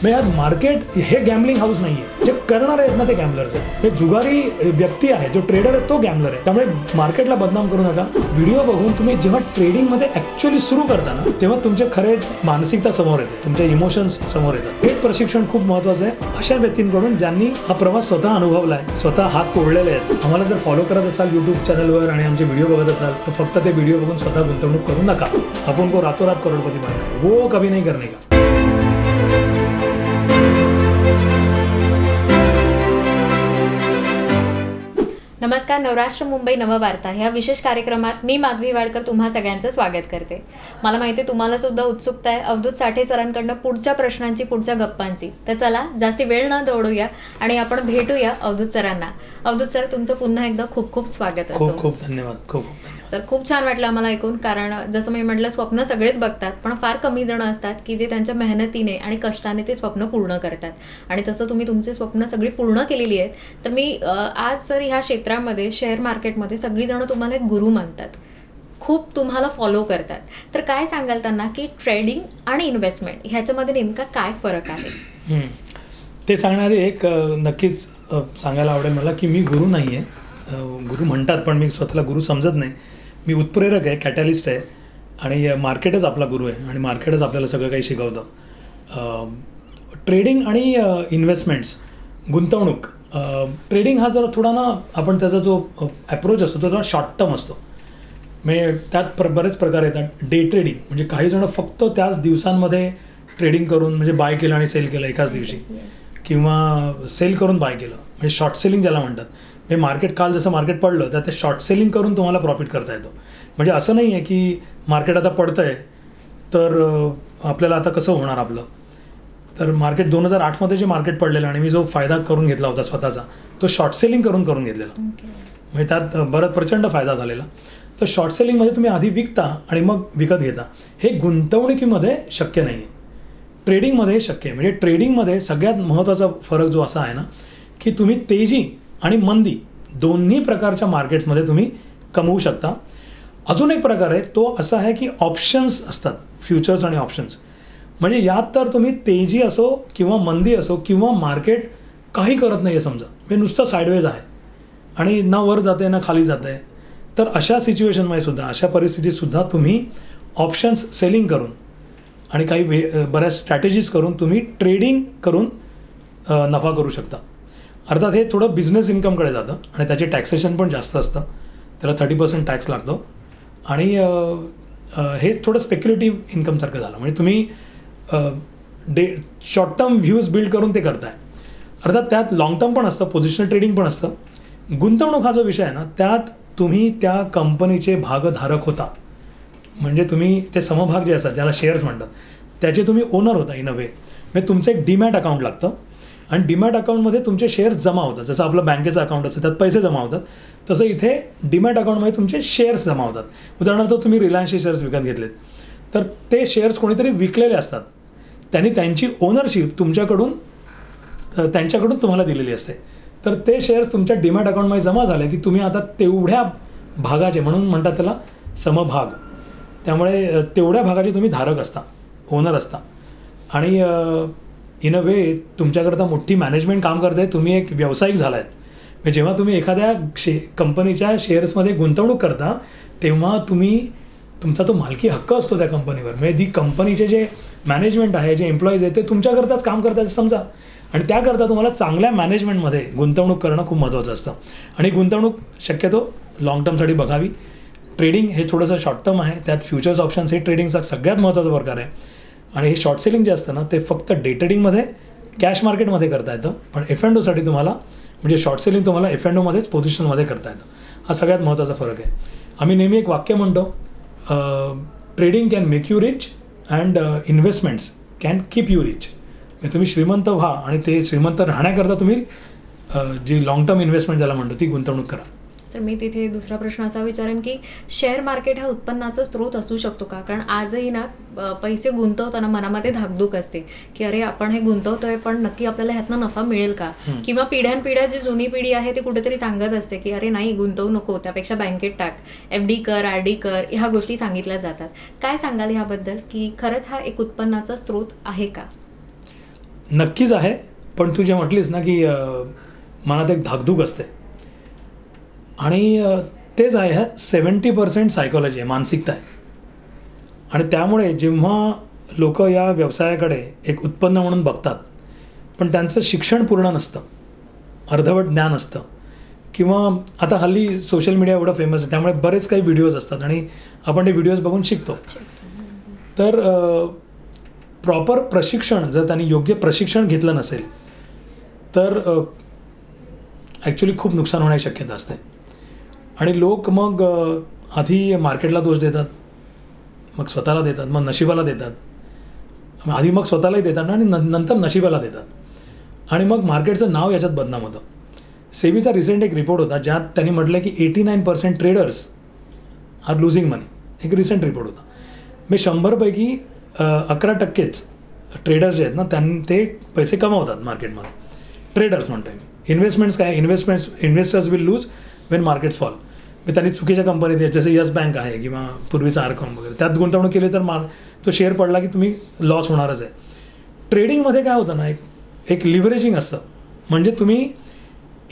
म्हणजे मार्केट हे gambling house नाही आहे. जे करणार आहेत ना ते गॅम्बलर्स आहेत. हे जुगारी व्यक्ती आहे, जो ट्रेडर आहे तो गॅम्बलर आहे. त्यामुळे मार्केटला बदनाम करू नका. व्हिडिओ बघून तुम्ही जेव्हा ट्रेडिंगमध्ये ॲक्च्युअली सुरू करता ना, तेव्हा तुमचे खरे मानसिकता समोर येते, तुमचे इमोशन्स समोर येतात. हे प्रशिक्षण खूप महत्त्वाचं आहे अशा व्यक्तींकडून ज्यांनी हा प्रवास स्वतः अनुभवला आहे, स्वतः हात तोडलेले आहेत. आम्हाला जर फॉलो करत असाल यूट्यूब चॅनलवर आणि आमचे व्हिडिओ बघत असाल तर फक्त ते व्हिडिओ बघून स्वतः गुंतवणूक करू नका. आपण को रातोरात करोडपती बनणार, वो कभी नहीं करने का. नमस्कार. नवराष्ट्र मुंबई नववार्ता ह्या विशेष कार्यक्रमात मी माधवी वाडकर तुम्हा सगळ्यांचं स्वागत करते. मला माहिती आहे तुम्हाला सुद्धा उत्सुकता आहे अवधूत साठे सरांकडनं पुढच्या प्रश्नांची, पुढच्या गप्पांची. तर चला जास्ती वेळ न दौडूया आणि आपण भेटूया अवधूत सरांना. अवधूत सर, तुमचं पुन्हा एकदा खूप खूप स्वागत असो. खूप खूप धन्यवाद. खूप खूप धन्यवाद सर. खूप छान वाटलं आम्हाला ऐकून, कारण जसं मी म्हटलं स्वप्न सगळेच बघतात, पण फार कमी जण असतात की जे त्यांच्या मेहनतीने आणि कष्टाने ते स्वप्न पूर्ण करतात. आणि तसं तुम्ही तुमची स्वप्न सगळी पूर्ण केलेली आहेत. तर मी आज सर ह्या क्षेत्रामध्ये, शेअर मार्केटमध्ये सगळीजण तुम्हाला एक गुरु मानतात, खूप तुम्हाला फॉलो करतात. तर काय सांगाल त्यांना की ट्रेडिंग आणि इन्व्हेस्टमेंट ह्याच्यामध्ये नेमका काय फरक आहे? ते सांगणारे एक नक्कीच सांगायला आवडेल मला की मी गुरु नाही आहे. गुरु म्हणतात पण मी स्वतःला गुरु समजत नाही. मी उत्प्रेरक आहे, कॅटॅलिस्ट आहे आणि मार्केटच आपला गुरु आहे आणि मार्केटच आपल्याला सगळं काही शिकवतं. ट्रेडिंग आणि इन्व्हेस्टमेंट्स, गुंतवणूक. ट्रेडिंग हा जरा थोडा ना, आपण त्याचा जो ॲप्रोच असतो तो थोडा शॉर्ट टर्म असतो. म्हणजे त्यात बरेच प्रकार येतात. डे ट्रेडिंग म्हणजे काही जण फक्त त्याच दिवसांमध्ये ट्रेडिंग करून, म्हणजे बाय केलं आणि सेल केलं एकाच दिवशी, किंवा सेल करून बाय केलं, म्हणजे शॉर्ट सेलिंग ज्याला म्हणतात. म्हणजे मार्केट काल जसं मार्केट पडलं तर ते शॉर्ट सेलिंग करून तुम्हाला प्रॉफिट करता येतो. म्हणजे असं नाही आहे की मार्केट आता पडतं आहे तर आपल्याला आता कसं होणार आपलं. तर मार्केट 2008मध्ये जे मार्केट पडलेलं आणि मी जो फायदा करून घेतला होता स्वतःचा, तो शॉर्ट सेलिंग करून घेतलेला. म्हणजे त्यात बराच प्रचंड फायदा झालेला. तर शॉर्ट सेलिंगमध्ये तुम्ही आधी विकता आणि मग विकत घेता. हे गुंतवणुकीमध्ये शक्य नाही आहे, ट्रेडिंगमध्ये शक्य आहे. म्हणजे ट्रेडिंगमध्ये सगळ्यात महत्त्वाचा फरक जो असा आहे ना की तुम्ही तेजी आणि मंदी दोन्ही प्रकारच्या मार्केट्समध्ये तुम्ही कमवू शकता. अजून एक प्रकार आहे तो असा आहे की ऑप्शन्स असतात, फ्युचर्स आणि ऑप्शन्स. म्हणजे यात तर तुम्ही तेजी असो किंवा मंदी असो किंवा मार्केट काही करत नाही आहे समजा, म्हणजे नुसतं साईडवेज आहे आणि ना वर जाते ना खाली जाते आहे, तर अशा सिच्युएशनमध्ये सुद्धा, अशा परिस्थितीतसुद्धा तुम्ही ऑप्शन्स सेलिंग करून आणि काही बऱ्याच स्ट्रॅटेजीज करून तुम्ही ट्रेडिंग करून नफा करू शकता. अर्थात हे थोडं बिझनेस इन्कमकडे जातं आणि त्याचे टॅक्सेशन पण जास्त असतं, त्याला 30% टॅक्स लागतो आणि हे थोडं स्पेक्युलेटिव्ह इन्कमसारखं झालं. म्हणजे तुम्ही शॉर्ट टर्म व्ह्यूज बिल्ड करून ते करताय. अर्थात त्यात लाँग टर्म पण असतं, पोझिशनल ट्रेडिंग पण असतं. गुंतवणूक हा जो विषय आहे ना, त्यात तुम्ही त्या कंपनीचे भागधारक होता. म्हणजे तुम्ही ते समभाग जे असतात, ज्याला शेअर्स म्हणतात, त्याचे तुम्ही ओनर होता इन अ वे. म्हणजे तुमचं एक डीमॅट अकाउंट लागतं आणि डीमॅट अकाउंटमध्ये तुमचे शेअर्स जमा होतात. जसं आपलं बँकेचं अकाउंट असतं त्यात पैसे जमा होतात, तसं इथे डीमॅट अकाउंटमध्ये तुमचे शेअर्स जमा होतात. उदाहरणार्थ तुम्ही रिलायन्सचे शेअर्स विकत घेतलेत तर ते शेअर्स कोणीतरी विकलेले असतात, त्यांनी त्यांची ओनरशिप त्यांच्याकडून तुम्हाला दिलेली असते. तर ते शेअर्स तुमच्या डीमॅट अकाउंटमध्ये जमा झाले की तुम्ही आता तेवढ्या भागाचे, म्हणून म्हणतात त्याला समभाग, त्यामुळे तेवढ्या भागाचे तुम्ही धारक असता, ओनर असता. आणि इन अ वे तुमच्याकरता मोठी मॅनेजमेंट काम करते, तुम्ही एक व्यावसायिक झाला आहेत. म्हणजे जेव्हा तुम्ही एखाद्या कंपनीच्या शेअर्समध्ये गुंतवणूक करता तेव्हा तुमचा तो मालकी हक्क असतो त्या कंपनीवर. म्हणजे ती कंपनीचे जे मॅनेजमेंट आहे, जे एम्प्लॉईज आहेत, ते तुमच्याकरताच काम करतात समजा. आणि त्याकरता तुम्हाला चांगल्या मॅनेजमेंटमध्ये गुंतवणूक करणं खूप महत्त्वाचं असतं. आणि गुंतवणूक शक्यतो लाँग टर्मसाठी बघावी. ट्रेडिंग हे थोडंसं शॉर्ट टर्म आहे, त्यात फ्युचर्स ऑप्शन्स हे ट्रेडिंगचा सगळ्यात महत्त्वाचा प्रकार आहे. आणि हे शॉर्ट सेलिंग जे असतं ना, ते फक्त डे ट्रेडिंगमध्ये, कॅश मार्केटमध्ये करता येतं. पण F&Oसाठी तुम्हाला, म्हणजे शॉर्ट सेलिंग तुम्हाला F&Oमध्येच पोझिशनमध्ये करता येतं. हा सगळ्यात महत्त्वाचा फरक आहे. आम्ही नेहमी एक वाक्य म्हणतो, trading can make you rich and investments can keep you rich. म्हणजे तुम्ही श्रीमंत व्हा आणि ते श्रीमंत राहण्याकरता तुम्ही जी लाँग टर्म इन्व्हेस्टमेंट ज्याला म्हणतो ती गुंतवणूक करा. सर, मी तिथे दुसरा प्रश्न असा विचारेन की शेअर मार्केट हा उत्पन्नाचा स्रोत असू शकतो का? कारण आजही ना पैसे गुंतवताना मनामध्ये धाकधूक असते की अरे आपण हे गुंतवतोय पण नक्की आपल्याला ह्यातनं नफा मिळेल का? किंवा पिढ्यानपिढ्या जी जुनी पिढी आहे ती कुठेतरी सांगत असते की अरे नाही, गुंतवू नको, त्यापेक्षा बँकेत टाक, FD कर, RD कर, ह्या गोष्टी सांगितल्या जातात. काय सांगाल ह्याबद्दल की खरंच हा एक उत्पन्नाचा स्रोत आहे का? नक्कीच आहे, पण तू जे म्हटलीस ना की मनात एक धाकधूक असते आणि तेच आहे, ह्या 70% सायकॉलॉजी आहे, मानसिकता आहे. आणि त्यामुळे जेव्हा लोक या व्यवसायाकडे एक उत्पन्न म्हणून बघतात पण त्यांचं शिक्षण पूर्ण नसतं, अर्धवट ज्ञान असतं, किंवा आता हल्ली सोशल मीडिया एवढं फेमस आहे त्यामुळे बरेच काही व्हिडिओज असतात आणि आपण ते व्हिडिओज बघून शिकतो. तर प्रॉपर प्रशिक्षण जर त्यांनी योग्य प्रशिक्षण घेतलं नसेल तर ॲक्च्युली खूप नुकसान होण्याची शक्यता असते. आणि लोक मग आधी मार्केटला दोष देतात, मग स्वतःला देतात, मग नशिबाला देतात, आधी मग स्वतःलाही देतात आणि नंतर नशिबाला देतात आणि मग मार्केटचं नाव याच्यात बदनाम होतं. सेबीचा रिसेंट एक रिपोर्ट होता ज्यात त्यांनी म्हटलं की 89% ट्रेडर्स आर लुझिंग मनी. एक रिसेंट रिपोर्ट होता. मी 100पैकी 11%च ट्रेडर्स जे आहेत ना ते पैसे कमावतात मार्केटमध्ये. ट्रेडर्स म्हणतो मी. इन्व्हेस्टमेंट्स काय, investors will lose when markets fall. मी त्यांनी चुकीच्या कंपनीत आहेत, जसे येस बँक आहे किंवा पूर्वीचा आरकॉम वगैरे, त्यात गुंतवणूक केली तर तो शेअर पडला की तुम्ही लॉस होणारच आहे. ट्रेडिंगमध्ये काय होतं ना, एक लिव्हरेजिंग असतं. म्हणजे तुम्ही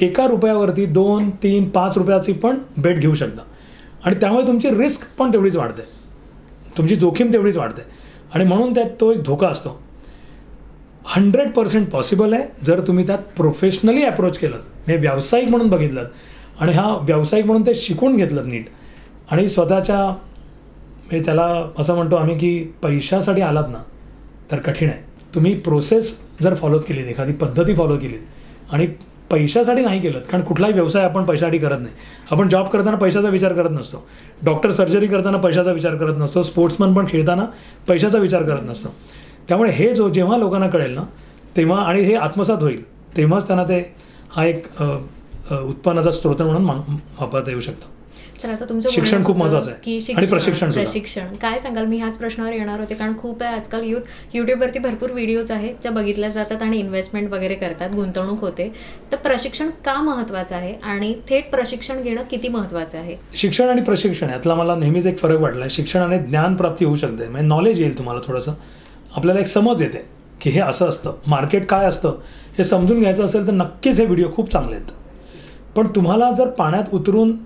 एका रुपयावरती 2, 3, 5 रुपयाची पण बेट घेऊ शकता आणि त्यामुळे तुमची रिस्क पण तेवढीच वाढते, तुमची जोखीम तेवढीच वाढते आणि म्हणून त्यात तो एक धोका असतो. 100% पॉसिबल आहे जर तुम्ही त्यात प्रोफेशनली अप्रोच केलं, हे व्यावसायिक म्हणून बघितलं आणि हा व्यावसायिक म्हणून ते शिकून घेतलं नीट आणि स्वतःच्या म्हणजे त्याला असं म्हणतो आम्ही की पैशासाठी आलात ना तर कठीण आहे. तुम्ही प्रोसेस जर फॉलो केलीत, एखादी पद्धती फॉलो केलीत आणि पैशासाठी नाही केलं, कारण कुठलाही व्यवसाय आपण पैशासाठी करत नाही. आपण जॉब करताना पैशाचा विचार करत नसतो, डॉक्टर सर्जरी करताना पैशाचा विचार करत नसतो, स्पोर्ट्समन पण खेळताना पैशाचा विचार करत नसतो. त्यामुळे हे जेव्हा लोकांना कळेल ना तेव्हा आणि हे आत्मसात होईल तेव्हाच त्यांना ते हा एक उत्पन्नाचा स्रोत म्हणून वापरता येऊ शकतं. तर आता तुमचं शिक्षण खूप महत्त्वाचं आहे की आणि प्रशिक्षण काय सांगाल? मी ह्याच प्रश्नावर येणार होते, कारण खूप आहे आजकाल यूट्यूबवरती भरपूर व्हिडिओज आहेत ज्या बघितल्या जातात आणि इन्व्हेस्टमेंट वगैरे करतात, गुंतवणूक होते. तर प्रशिक्षण का महत्त्वाचं आहे आणि थेट प्रशिक्षण घेणं किती महत्त्वाचं आहे? शिक्षण आणि प्रशिक्षण यातला मला नेहमीच एक फरक वाटला आहे. शिक्षणाने ज्ञानप्राप्ती होऊ शकते, म्हणजे नॉलेज येईल तुम्हाला, थोडंसं आपल्याला एक समज येते की हे असं असतं, मार्केट काय असतं हे समजून घ्यायचं असेल तर नक्कीच हे व्हिडिओ खूप चांगले आहेत. पण तुम्हाला जर पाण्यात उतरून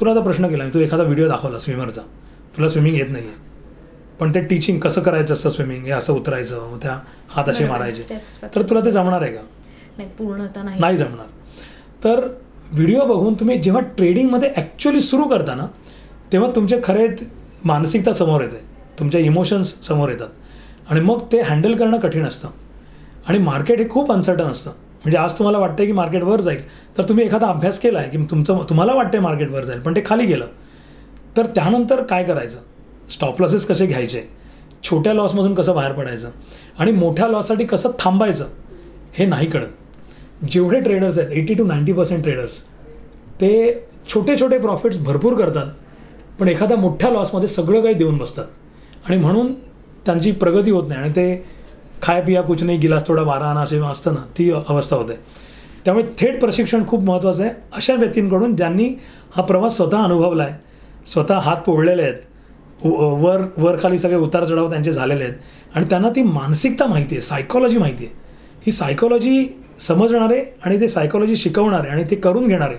तुला आता प्रश्न केला, तू एखादा व्हिडिओ दाखवला स्विमरचा, तुला स्विमिंग येत नाही आहे पण ते टीचिंग कसं करायचं असतं स्विमिंग, हे असं उतरायचं, त्या हात असे मारायचे, तर तुला ते जमणार आहे का? पूर्णतः नाही जमणार. तर व्हिडिओ बघून तुम्ही जेव्हा ट्रेडिंगमध्ये ॲक्च्युली सुरू करता ना तेव्हा तुमचे खरे मानसिकता समोर येते, तुमच्या इमोशन्स समोर येतात आणि मग ते हँडल करणं कठीण असतं. आणि मार्केट हे खूप अनसर्टन असतं. म्हणजे आज तुम्हाला वाटतं की मार्केट वर जाईल तर तुम्ही एखादा अभ्यास केला आहे की तुम्हाला वाटतं मार्केट वर जाईल पण ते खाली गेलं तर त्यानंतर काय करायचं, स्टॉप लॉसेस कसे घ्यायचे, छोट्या लॉसमधून कसं बाहेर पडायचं आणि मोठ्या लॉससाठी कसं थांबायचं हे नाही कळत. जेवढे ट्रेडर्स आहेत 80 to 90% ट्रेडर्स ते छोटे छोटे प्रॉफिट्स भरपूर करतात पण एखाद्या मोठ्या लॉसमध्ये सगळं काही देऊन बसतात आणि म्हणून त्यांची प्रगती होत नाही आणि ते खाय पिया कुछ नाही, गिलास थोडा 12 आणा असे असतं ना, ती अवस्था होते. त्यामुळे थेट प्रशिक्षण खूप महत्त्वाचं आहे अशा व्यक्तींकडून ज्यांनी हा प्रवास स्वतः अनुभवला आहे, स्वतः हात पोळलेले आहेत, वर खाली सगळे उतार चढाव त्यांचे झालेले आहेत आणि त्यांना ती मानसिकता माहिती आहे, सायकॉलॉजी माहिती आहे. ही सायकॉलॉजी समजणारे आणि ते सायकॉलॉजी शिकवणारे आणि ते करून घेणारे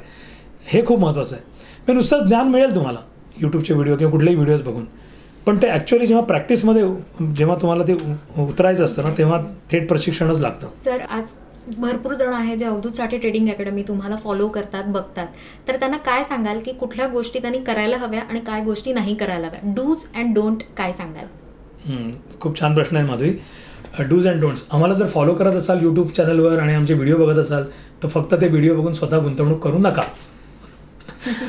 हे खूप महत्त्वाचं आहे. म्हणजे नुसतंच ज्ञान मिळेल तुम्हाला यूट्यूबचे व्हिडिओ किंवा कुठलेही व्हिडिओज बघून, पण ते ॲक्च्युअली जेव्हा प्रॅक्टिसमध्ये जेव्हा तुम्हाला ते उतरायचं असतं ना तेव्हा थेट प्रशिक्षणच लागतं. सर, आज भरपूर जण आहे जे अवधूत साठे ट्रेडिंग अकॅडमी तुम्हाला फॉलो करतात, बघतात, तर त्यांना काय सांगाल की कुठल्या गोष्टी त्यांनी करायला हव्या आणि काय गोष्टी नाही करायला हव्या? डूज अँड डोंट काय सांगाल? खूप छान प्रश्न आहे माधवी. डूज अँड डोंट्स, आम्हाला जर फॉलो करत असाल यूट्यूब चॅनलवर आणि आमचे व्हिडिओ बघत असाल तर फक्त ते व्हिडिओ बघून स्वतः गुंतवणूक करू नका.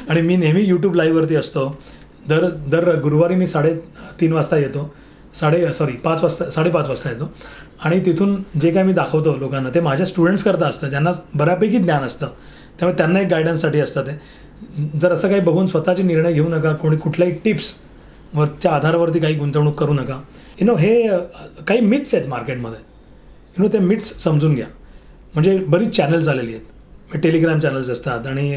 आणि मी नेहमी यूट्यूब लाईव्हवरती असतो. दर गुरुवारी मी 3:30 वाजता येतो, 5:30 वाजता येतो आणि तिथून जे काय मी दाखवतो लोकांना ते माझ्या स्टुडंट्स करता असतं ज्यांना बऱ्यापैकी ज्ञान असतं, त्यामुळे त्यांना एक गायडन्ससाठी असतं. ते जर असं काही बघून स्वतःचे निर्णय घेऊ नका, कुठल्याही टिप्सवरच्या आधारावरती काही गुंतवणूक करू नका. हे काही मिथ्स आहेत मार्केटमध्ये, ते मिथ्स समजून घ्या. म्हणजे बरीच चॅनल्स आलेली आहेत, टेलिग्राम चॅनल्स असतात आणि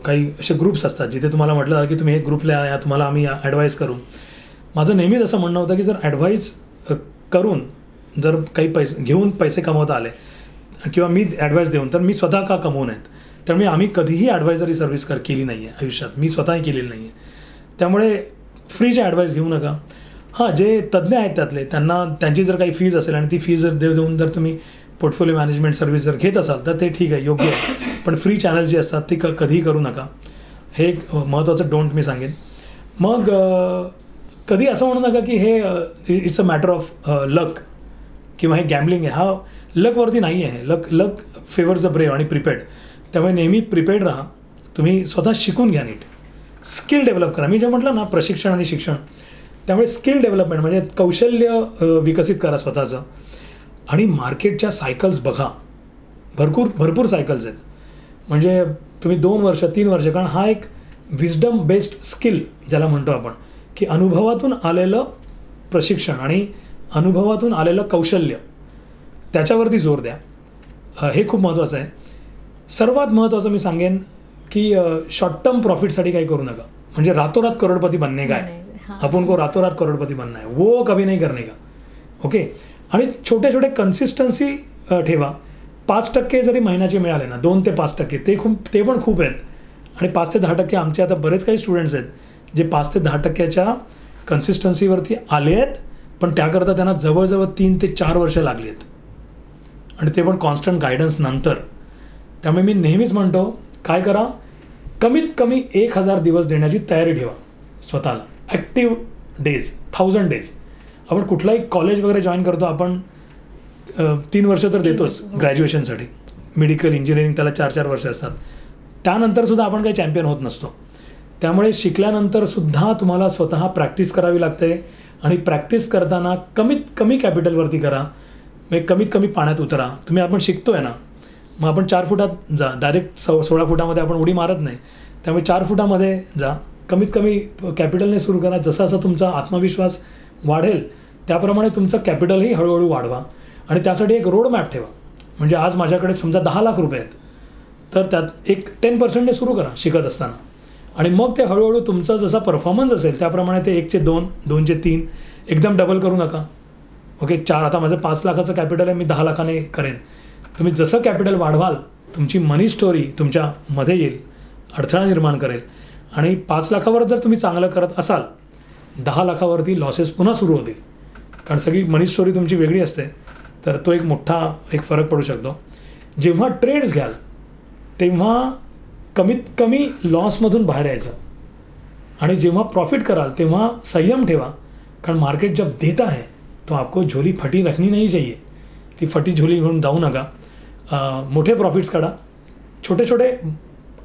काही असे ग्रुप्स असतात जिथे तुम्हाला म्हटलं की तुम्ही हे ग्रुपला या, तुम्हाला आम्ही ॲडवाईस करू. माझं नेहमीच असं म्हणणं होतं की जर ॲडवाईस करून जर काही पैसे घेऊन पैसे कमवता आले किंवा मी ॲडवाईस देऊन, तर मी स्वतः का कमवून आहेत. त्यामुळे आम्ही कधीही ॲडवायझरी सर्व्हिस केली नाही आहे आयुष्यात, मी स्वतःही केलेली नाही आहे. त्यामुळे फ्रीचे ॲडवाईस घेऊ नका. हां, जे तज्ज्ञ आहेत त्यातले, त्यांची जर काही फीज असेल आणि ती फीज जर देऊन जर तुम्ही पोर्टफोलिओ मॅनेजमेंट सर्व्हिस जर घेत असाल तर ते ठीक आहे, योग्य आहे. पण फ्री चॅनल जी असतात ती कधीही करू नका. हे एक महत्त्वाचं डोंट मी सांगेन. मग कधी असं म्हणू नका की हे इट्स अ मॅटर ऑफ लक किंवा हे गॅम्बलिंग आहे. हा लकवरती नाही आहे. लक फेवर्स द ब्रेव आणि प्रिपेड. त्यामुळे नेहमी प्रिपेड राहा. तुम्ही स्वतः शिकून घ्या नीट, स्किल डेव्हलप करा. मी जे म्हटलं ना, प्रशिक्षण आणि शिक्षण, त्यामुळे स्किल डेव्हलपमेंट म्हणजे कौशल्य विकसित करा स्वतःचं. आणि मार्केटच्या सायकल्स बघा, भरपूर सायकल्स आहेत. म्हणजे तुम्ही 2 वर्ष 3 वर्ष, कारण हा एक विजडम बेस्ड स्किल ज्याला म्हणतो आपण, की अनुभवातून आलेलं प्रशिक्षण आणि अनुभवातून आलेलं कौशल्य, त्याच्यावरती जोर द्या. हे खूप महत्त्वाचं आहे. सर्वात महत्त्वाचं मी सांगेन की शॉर्ट टर्म प्रॉफिटसाठी काही करू नका. म्हणजे रातोरात करोडपती बनणे काय, आपण को रातोरात करोडपती बनना है, वो कभी नहीं करने का. ओके. आणि छोटे छोटे कन्सिस्टन्सी ठेवा. 5% जरी महिन्याचे मिळाले ना, 2 ते 5%, ते पण खूप आहेत. आणि 5 ते 10% आमचे आता बरेच काही स्टुडंट्स आहेत जे 5 ते 10%च्या कन्सिस्टन्सीवरती आले आहेत, पण त्याकरता त्यांना जवळजवळ 3 ते 4 वर्ष लागली आहेत, आणि ते पण कॉन्स्टंट गायडन्स नंतर. त्यामुळे मी नेहमीच म्हणतो, काय करा, कमीत कमी 1000 दिवस देण्याची तयारी ठेवा स्वतःला. Active days, 1000 days. आपण कुठलाही कॉलेज वगैरे जॉईन करतो, आपण 3 वर्ष तर देतोच ग्रॅज्युएशनसाठी. मेडिकल, इंजिनिअरिंग, त्याला 4-4 वर्ष असतात. त्यानंतरसुद्धा आपण काही चॅम्पियन होत नसतो. त्यामुळे शिकल्यानंतरसुद्धा तुम्हाला स्वतः प्रॅक्टिस करावी लागते. आणि प्रॅक्टिस करताना कमीत कमी कॅपिटलवरती करा. म्हणजे कमीत कमी पाण्यात उतरा. आपण शिकतो आहे ना, मग आपण 4 फुटात जा. डायरेक्ट 16 फुटामध्ये आपण उडी मारत नाही. त्यामुळे 4 फुटामध्ये जा. कमीत कमी कॅपिटलने सुरू करा. जसा तुमचा आत्मविश्वास वाढेल त्याप्रमाणे तुमचं कॅपिटलही हळूहळू वाढवा. आणि त्यासाठी एक रोड मॅप ठेवा. म्हणजे आज माझ्याकडे समजा 10 लाख रुपये आहेत, तर त्यात एक 10%ने सुरू करा शिकत असताना. आणि मग ते हळूहळू तुमचा जसा परफॉर्मन्स असेल त्याप्रमाणे ते 1 चे 2, 2 चे 3, एकदम डबल करू नका. ओके. 4, आता माझं 5 लाखाचं कॅपिटल आहे, मी 10 लाखाने करेन. तुम्ही जसं कॅपिटल वाढवाल, तुमची मनी स्टोरी तुमच्यामध्ये येईल, अडथळा निर्माण करेल. आणि 5 लाखावर जर तुम्ही चांगलं करत असाल, 10 लाखावरती लॉसेस पुन्हा सुरू होतील, कारण सगळी मनी स्टोरी तुमची वेगळी असते. तर तो एक मोठा फरक पडू शकतो. जेव्हा ट्रेड्स घ्याल तेव्हा कमीत कमी लॉसमधून बाहेर यायचं. आणि जेव्हा प्रॉफिट कराल तेव्हा संयम ठेवा, कारण मार्केट जब देता है तो आपको झोली फटी रखनी नहीं चाहिए. ती फटी झोली घेऊन जाऊ नका. मोठे प्रॉफिट्स काढा. छोटे छोटे,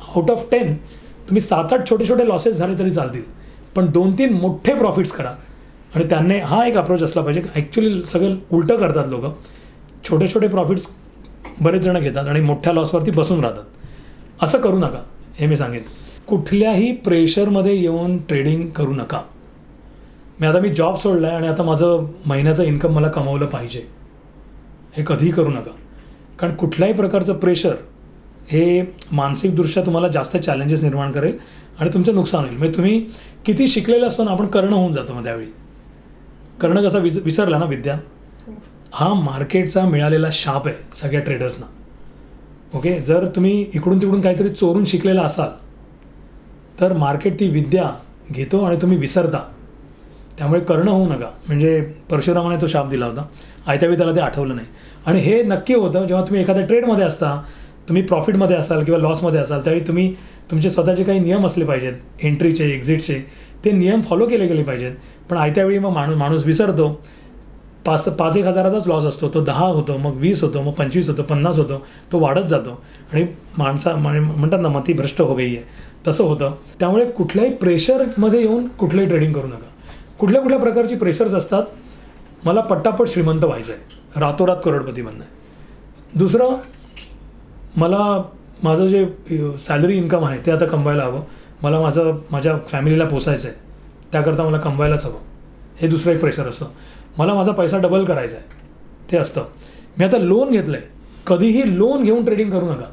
आउट ऑफ 10 तुम्ही 7-8 छोटे छोटे लॉसेस झाले तरी चालतील, पण 2-3 मोठे प्रॉफिट्स करा. आणि त्यांनी हा एक अप्रोच असला पाहिजे. ॲक्च्युली सगळं उलटं करतात लोक. छोटे छोटे प्रॉफिट्स बरेच जण घेतात आणि मोठ्या लॉसवरती बसून राहतात. असं करू नका, हे मी सांगेन. कुठल्याही प्रेशरमध्ये येऊन ट्रेडिंग करू नका. आता मी जॉब सोडला आहे आणि आता माझं महिन्याचं इन्कम मला कमवलं पाहिजे, हे कधीही करू नका. कारण कुठल्याही प्रकारचं प्रेशर हे मानसिकदृष्ट्या तुम्हाला जास्त चॅलेंजेस निर्माण करेल आणि तुमचं नुकसान होईल. म्हणजे तुम्ही किती शिकलेलं असतो ना, आपण कर्ण होऊन जातो. मग त्यावेळी कर्ण कसा विसरला ना विद्या, हा मार्केटचा मिळालेला शाप आहे सगळ्या ट्रेडर्सना. ओके. जर तुम्ही इकडून तिकडून काहीतरी चोरून शिकलेला असाल तर मार्केट ती विद्या घेतो आणि तुम्ही विसरता. त्यामुळे कर्ण होऊ नका. म्हणजे परशुरामाने तो शाप दिला होता, आयत्यावेळी त्याला ते आठवलं नाही. आणि हे नक्की होतं जेव्हा तुम्ही एखाद्या ट्रेडमध्ये असता, तुम्ही प्रॉफिटमध्ये असाल किंवा लॉसमध्ये असाल, त्यावेळी तुम्ही तुमचे स्वतःचे काही नियम असले पाहिजेत, एंट्रीचे, एक्झिटचे. ते नियम फॉलो केले गेले पाहिजेत. पण आयत्यावेळी मग माणूस विसरतो. 5-1 हजाराचाच लॉस असतो, तो 10 होतो, मग 20 होतो, मग 25 होतो, 50 होतो, तो वाढत जातो. आणि म्हणतात ना, मती भ्रष्ट हो गई आहे, तसं होतं. त्यामुळे कुठल्याही प्रेशरमध्ये येऊन कुठलंही ट्रेडिंग करू नका. कुठल्या प्रकारची प्रेशर्स असतात. मला पट्टापट श्रीमंत व्हायचं आहे, रातोरात करोडपती बनणं आहे. दुसरं, मला माझं जे सॅलरी इन्कम आहे ते आता कमवायला हवं. मला माझ्या फॅमिलीला पोसायचं आहे, त्याकरता मला कमवायलाच हवं. हे दुसरं एक प्रेशर असतं. मला माझा पैसा डबल करायचा आहे, ते असतं. मी आता लोन घेतलं आहे. कधीही लोन घेऊन ट्रेडिंग करू नका.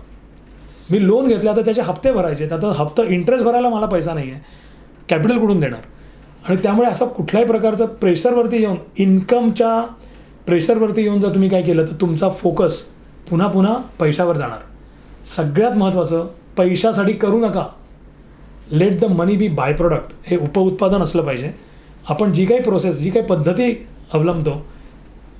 मी लोन घेतलं, आता त्याचे हप्ते भरायचे आहेत. आता हप्ता इंटरेस्ट भरायला मला पैसा नाही आहे, कॅपिटल कुठून देणार. आणि त्यामुळे असं कुठल्याही प्रकारचं प्रेशरवरती येऊन इन्कमच्या प्रेशरवरती येऊन जर तुम्ही काय केलं तर तुमचा फोकस पुन्हा पुन्हा पैशावर जाणार. सगळ्यात महत्त्वाचं, पैशासाठी करू नका. Let the money be byproduct. हे उपउत्पादन असलं पाहिजे. आपण जी काही प्रोसेस, जी काही पद्धती अवलंबतो,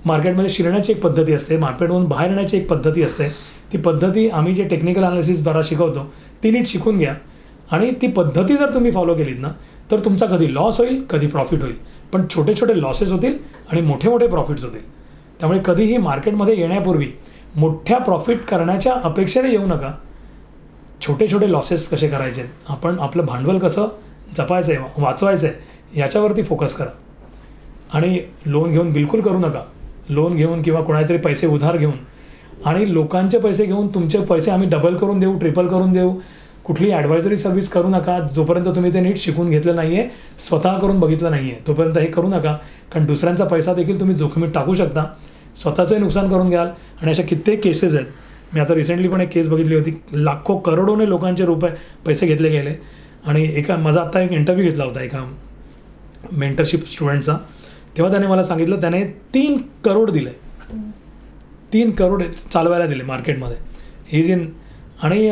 मार्केटमध्ये शिरण्याची एक पद्धती असते, मार्केटमधून बाहेर येण्याची एक पद्धती असते. ती पद्धती आम्ही जे टेक्निकल ॲनालिसिसद्वारा शिकवतो ती नीट शिकून घ्या. आणि ती पद्धती जर तुम्ही फॉलो केलीत ना तर तुमचा कधी लॉस होईल, कधी प्रॉफिट होईल. पण छोटे छोटे लॉसेस होतील आणि मोठे मोठे प्रॉफिट्स होतील. त्यामुळे कधीही मार्केटमध्ये येण्यापूर्वी मोठ्या प्रॉफिट करण्याच्या अपेक्षेने येऊ नका. छोटे छोटे लॉसेस कसे करायचे, आपण आपलं भांडवल कसं जपायचं आहे, वाचवायचं आहे, याच्यावरती फोकस करा. आणि लोन घेऊन बिलकुल करू नका. लोन घेऊन किंवा कोणातरी पैसे उधार घेऊन आणि लोकांचे पैसे घेऊन तुमचे पैसे आम्ही डबल करून देऊ, ट्रिपल करून देऊ, कुठली ॲडवायझरी सर्व्हिस करू नका. जोपर्यंत तुम्ही ते नीट शिकून घेतलं नाही आहे, स्वतः करून बघितलं नाही आहे, तोपर्यंत हे करू नका. कारण दुसऱ्यांचा पैसा देखील तुम्ही जोखमीत टाकू शकता, स्वतःचंही नुकसान करून घ्याल. आणि अशा कित्येक केसेस आहेत. मी आता रिसेंटली पण एक केस बघितली होती. लाखो करोडोने लोकांचे पैसे घेतले गेले. आणि माझा आत्ता एक इंटरव्ह्यू घेतला होता एका मेंटरशिप स्टुडंटचा. तेव्हा त्याने मला सांगितलं त्याने 3 करोड दिले. 3 करोड चालवायला दिले मार्केटमध्ये. ही जी आणि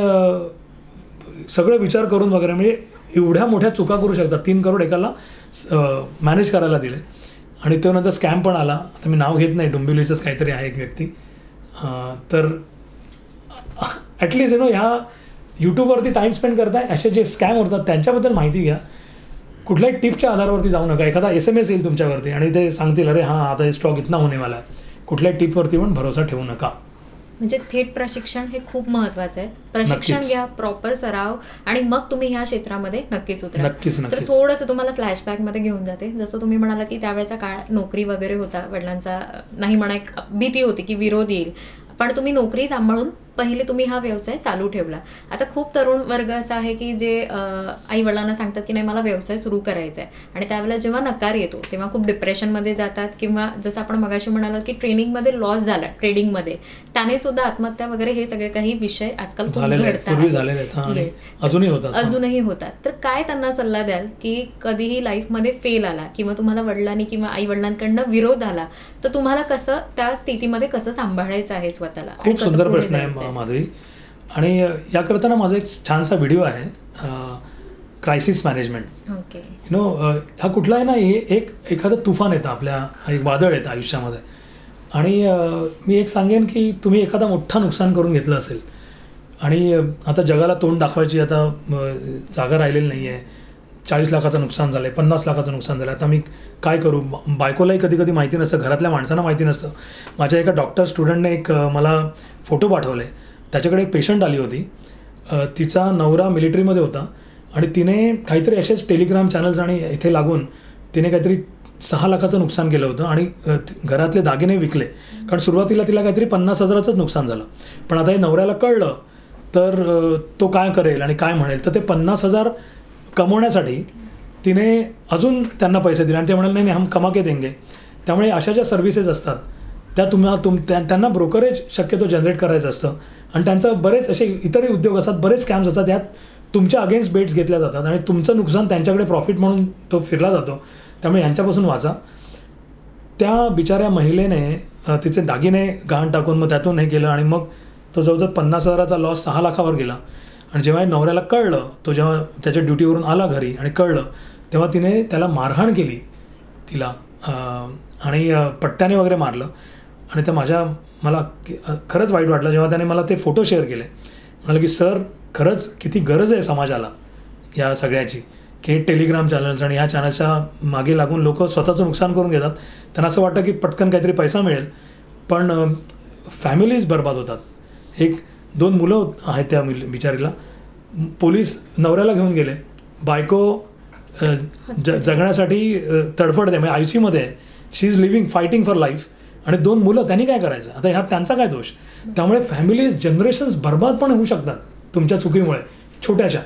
सगळं विचार करून वगैरे, म्हणजे एवढ्या मोठ्या चुका करू शकतात. 3 करोड एकाला मॅनेज करायला दिले. आणि तो नंतर स्कॅम पण आला. आता मी नाव घेत नाही, डोंबिवलीचंच काहीतरी आहे एक व्यक्ती. तर ॲटलिस्ट ह्या यूट्यूबवरती टाईम स्पेंड करताय, असे जे स्कॅम होतात त्यांच्याबद्दल माहिती घ्या. कुठल्याही टिपच्या आधारावरती जाऊ नका. एखादा SMS येईल तुमच्यावरती आणि ते सांगतील अरे हां आता हे स्टॉक इतना होणे वाला आहे. कुठल्याही टिपवरती पण भरोसा ठेवू नका. म्हणजे थेट प्रशिक्षण हे खूप महत्त्वाचं आहे. प्रशिक्षण घ्या, प्रॉपर सराव, आणि मग तुम्ही ह्या क्षेत्रामध्ये नक्कीच उतरा. नक्कीच. तर थोडंसं तुम्हाला फ्लॅशबॅकमध्ये घेऊन जाते. जसं तुम्ही म्हणाला की त्यावेळेचा काळ नोकरी वगैरे होता, वडिलांचा नाही म्हणा एक भीती होती की विरोध येईल, पण तुम्ही नोकरी सांभाळून पहिले तुम्ही हा व्यवसाय चालू ठेवला. आता खूप तरुण वर्ग असा आहे की जे आई वडिलांना सांगतात की नाही मला व्यवसाय सुरू करायचा आहे, आणि त्यावेळेला जेव्हा नकार येतो तेव्हा खूप डिप्रेशनमध्ये जातात. किंवा जसं आपण मगाशी म्हणालो की ट्रेनिंगमध्ये लॉस झाला, ट्रेडिंगमध्ये त्याने सुद्धा आत्महत्या वगैरे हे सगळे काही विषय आजकाल खूप घडतात, अजूनही होतात. तर काय त्यांना सल्ला द्याल की कधीही लाईफमध्ये फेल आला किंवा तुम्हाला वडिलांनी किंवा आई वडिलांकडनं विरोध आला तर तुम्हाला कसं त्या स्थितीमध्ये कसं सांभाळायचं आहे स्वतःला? खूप सुंदर प्रश्न आहे माधवी. आणि या करताना माझा एक छानसा व्हिडिओ आहे, क्रायसिस मॅनेजमेंट. ओके. हा कुठला आहे ना, हे एखादं तुफान येतं, आपल्या एक वादळ येतं आयुष्यामध्ये. आणि मी एक सांगेन की तुम्ही एखादा मोठा नुकसान करून घेतलं असेल आणि आता जगाला तोंड दाखवायची आता जागा राहिलेली नाही आहे. 40 लाखाचं नुकसान झालं आहे, 50 लाखाचं नुकसान झालं आहे. आता मी काय करू? बायकोलाही कधी कधी माहिती नसतं, घरातल्या माणसांना माहिती नसतं. माझ्या एका डॉक्टर स्टुडंटने एक मला फोटो पाठवले. त्याच्याकडे एक पेशंट आली होती. तिचा नवरा मिलिटरीमध्ये होता आणि तिने काहीतरी असेच टेलिग्राम चॅनल्स आणि इथे लागून तिने काहीतरी 6 लाखाचं नुकसान केलं होतं आणि घरातले दागिने विकले. कारण सुरुवातीला तिला काहीतरी 50,000चं नुकसान झालं. पण आता हे नवऱ्याला कळलं तर तो काय करेल आणि काय म्हणेल, तर ते 50,000 कमवण्यासाठी तिने अजून त्यांना पैसे दिले आणि ते म्हणाले नाही हम कमा के देंगे. त्यामुळे अशा ज्या सर्व्हिसेस असतात त्या त्यांना ब्रोकरेज शक्यतो जनरेट करायचं असतं. आणि त्यांचं बरेच असे इतरही उद्योग असतात, बरेच स्कॅम्स असतात, त्यात तुमच्या अगेन्स्ट बेट्स घेतल्या जातात आणि तुमचं नुकसान त्यांच्याकडे प्रॉफिट म्हणून तो फिरला जातो. त्यामुळे यांच्यापासून वाचा. त्या बिचाऱ्या महिलेने तिचे दागिने गहाण टाकून मग त्यातून हे केलं आणि मग तो जवळजवळ 50,000चा लॉस 6 लाखावर गेला. आणि जेव्हा नवऱ्याला कळलं, तो जेव्हा त्याच्या ड्युटीवरून आला घरी आणि कळलं, तेव्हा तिने त्याला मारहाण केली तिला आणि पट्ट्याने वगैरे मारलं. आणि मला खरंच वाईट वाटलं जेव्हा त्याने मला ते फोटो शेअर केले. म्हणाले की सर खरंच किती गरज आहे समाजाला या सगळ्याची, की हे टेलिग्राम चॅनल्स आणि ह्या चॅनलच्या मागे लागून लोक स्वतःचं नुकसान करून घेतात. त्यांना असं वाटतं की पटकन काहीतरी पैसा मिळेल, पण फॅमिलीज बर्बाद होतात. 1-2 मुलं आहेत त्या बिचारीला. पोलीस नवऱ्याला घेऊन गेले, बायको जगण्यासाठी तडफडते, म्हणजे ICUमध्ये आहे, she is living fighting for life. आणि 2 मुलं, त्यांनी काय करायचं? आता ह्यात त्यांचा काय दोष? त्यामुळे फॅमिलीज जनरेशन्स बर्बाद पण होऊ शकतात तुमच्या चुकीमुळे छोट्याशा.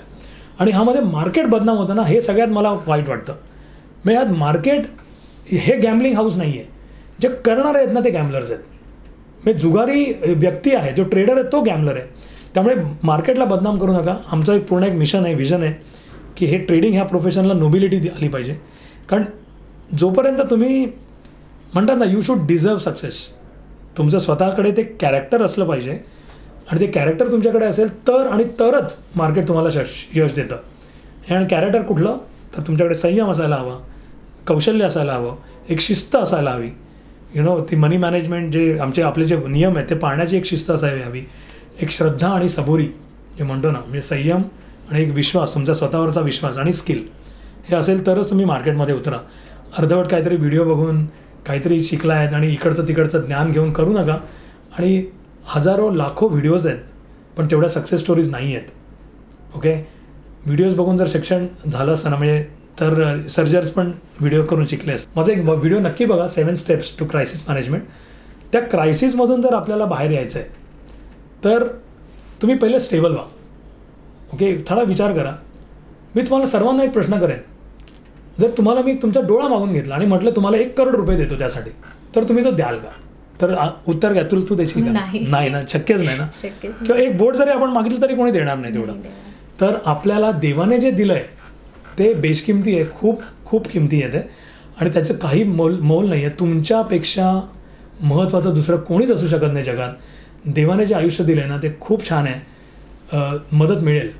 आणि ह्यामध्ये मार्केट बदनाम होतं ना, हे सगळ्यात मला वाईट वाटतं. मग ह्यात मार्केट हे गॅम्बलिंग हाऊस नाही आहे. जे करणारे आहेत ना ते गॅम्बलर्स आहेत. म्हणजे जुगारी व्यक्ती आहे, जो ट्रेडर आहे तो गॅम्बलर आहे. त्यामुळे मार्केटला बदनाम करू नका. आमचं एक पूर्ण एक मिशन आहे, विजन आहे की हे ट्रेडिंग ह्या प्रोफेशनला नोबिलिटी आली पाहिजे. कारण जोपर्यंत तुम्ही म्हणतात ना, यू शूड डिझर्व सक्सेस. तुमचं स्वतःकडे ते कॅरेक्टर असलं पाहिजे आणि ते कॅरेक्टर तुमच्याकडे असेल तर आणि तरच मार्केट तुम्हाला यश देतं. हे आणि कॅरेक्टर कुठलं, तर तुमच्याकडे संयम असायला हवा, कौशल्य असायला हवं, एक शिस्त असायला हवी. ती मनी मॅनेजमेंट जे आपले जे नियम आहेत ते पाळण्याची एक शिस्त असावी हवी. एक श्रद्धा आणि सबुरी जे म्हणतो ना, म्हणजे संयम आणि एक विश्वास, तुमचा स्वतःवरचा विश्वास आणि स्किल हे असेल तरच तुम्ही मार्केटमध्ये उतरा. अर्धवट काहीतरी व्हिडिओ बघून काहीतरी शिकला आहेत आणि इकडचं तिकडचं ज्ञान घेऊन करू नका. आणि हजारो लाखो व्हिडिओज आहेत पण तेवढ्या सक्सेस स्टोरीज नाही आहेत. ओके, व्हिडिओज बघून जर शिक्षण झालं असतं ना, म्हणजे तर सर्जर्स पण व्हिडिओ करून शिकले असते. माझा एक व्हिडिओ नक्की बघा, 7 स्टेप्स टू क्रायसिस मॅनेजमेंट. त्या क्रायसिसमधून जर आपल्याला बाहेर यायचं आहे तर तुम्ही पहिले स्टेबल व्हा. ओके, थोडा विचार करा. मी तुम्हाला सर्वांना एक प्रश्न करेन, जर तुम्हाला मी तुमचा डोळा मागून घेतला आणि म्हटलं तुम्हाला 1 करोड रुपये देतो त्यासाठी, तर तुम्ही तो द्याल का? तर उत्तर घ्या, तू देशील का? नाही ना, शक्यच नाही ना. किंवा एक बोट जरी आपण मागितलं तरी कोणी देणार नाही तेवढं. तर आपल्याला देवाने जे दिलं आहे ते बेशकिमती आहे, खूप खूप किमती आहे ते, आणि त्याचं काही मोल नाही आहे. तुमच्यापेक्षा महत्त्वाचं दुसरं कोणीच असू शकत नाही जगात. देवाने जे आयुष्य दिलं आहे ना ते खूप छान आहे, मदत मिळेल.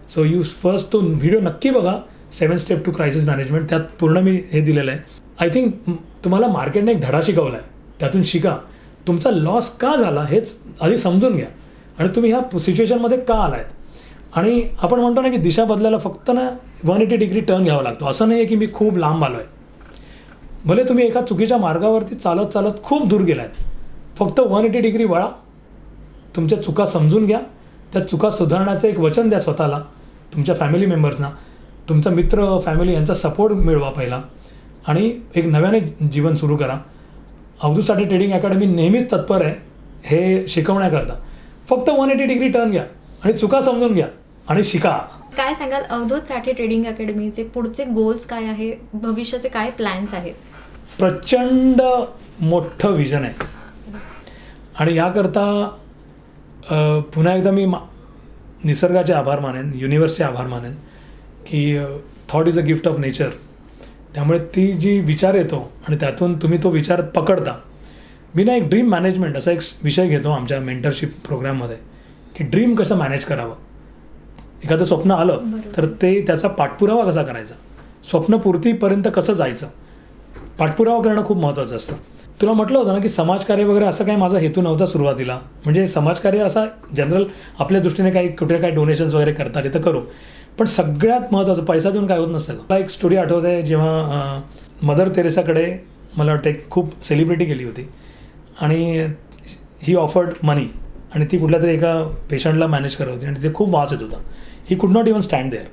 सो फर्स्ट तो व्हिडिओ नक्की बघा, 7 स्टेप टू क्रायसिस मॅनेजमेंट. त्यात पूर्ण मी हे दिलेलं आहे. आय थिंक तुम्हाला मार्केटने एक धडा शिकवला आहे, त्यातून शिका. तुमचा लॉस का झाला हेच आधी समजून घ्या आणि तुम्ही ह्या सिच्युएशनमध्ये का आला आहेत. आणि आपण म्हणतो ना की दिशा बदलायला फक्त ना 180 डिग्री टर्न घ्यावा लागतो. असं नाही आहे की मी खूप लांब आलो आहे. भले तुम्ही एका चुकीच्या मार्गावरती चालत चालत खूप दूर गेला आहेत, फक्त 180 डिग्री वळा, तुमच्या चुका समजून घ्या, त्या चुका सुधारण्याचं एक वचन द्या स्वतःला, तुमच्या फॅमिली मेंबर्सना, तुमचा मित्र फॅमिली यांचा सपोर्ट मिळवा पहिला, आणि एक नव्याने जीवन सुरू करा. अवधूत साठे ट्रेडिंग अकॅडमी नेहमीच तत्पर आहे हे शिकवण्याकरता. फक्त 180 डिग्री टर्न घ्या आणि चुका समजून घ्या आणि शिका. काय सांगाल अवधूत साठे ट्रेडिंग अकॅडमीचे पुढचे गोल्स काय आहे, भविष्याचे काय प्लॅन्स आहेत? प्रचंड मोठं विजन आहे आणि याकरता पुन्हा एकदा मी निसर्गाचे आभार मानेन, युनिवर्सचे आभार मानेन की thought is a gift of nature. त्यामुळे ती जी विचार येतो आणि त्यातून तुम्ही तो विचार पकडता. मी ना एक ड्रीम मॅनेजमेंट असा एक विषय घेतो आमच्या मेंटरशिप प्रोग्राममध्ये की ड्रीम कसं मॅनेज करावं. एखादं स्वप्न आलं तर त्याचा पाठपुरावा कसा करायचा, स्वप्नपूर्तीपर्यंत कसं जायचं, पाठपुरावा करणं खूप महत्त्वाचं असतं. तुला म्हटलं होतं ना की समाजकार्य वगैरे असं काही माझा हेतू नव्हता सुरुवातीला. म्हणजे समाजकार्य असा जनरल आपल्या दृष्टीने कुठे काही डोनेशन्स वगैरे करता आले तर करू, पण सगळ्यात महत्त्वाचं पैसा देऊन काय होत नसतं. मला एक स्टोरी आठवते, जेव्हा मदर तेरेसाकडे मला वाटतं एक खूप सेलिब्रिटी गेली होती आणि ही ऑफर्ड मनी आणि ती कुठल्या तरी एका पेशंटला मॅनेज करत होती आणि तिथे खूप वास येत होता. He could not even stand there.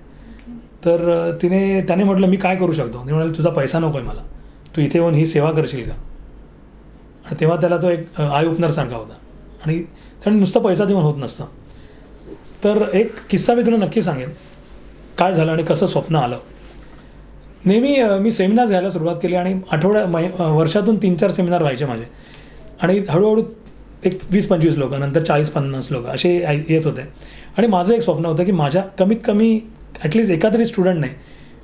तर त्याने म्हटलं मी काय करू शकतो. ते म्हणाले तुझा पैसा नको आहे मला, तू इथे येऊन ही सेवा करशील का. आणि तेव्हा त्याला तो एक आय ओपनरसारखा होता आणि त्याने नुसतं पैसा देऊन होत नसतं. तर एक किस्सा मी तुला नक्की सांगेन काय झालं आणि कसं स्वप्न आलं. नेहमी मी सेमिनार्स घ्यायला सुरुवात केली आणि वर्षातून 3-4 सेमिनार व्हायचे माझे आणि हळूहळू एक 20-25 लोक, नंतर 40-50 लोक असे येत होते. आणि माझं एक स्वप्न होतं की माझ्या कमीत कमी ॲटलिस्ट एका तरी स्टुडंटने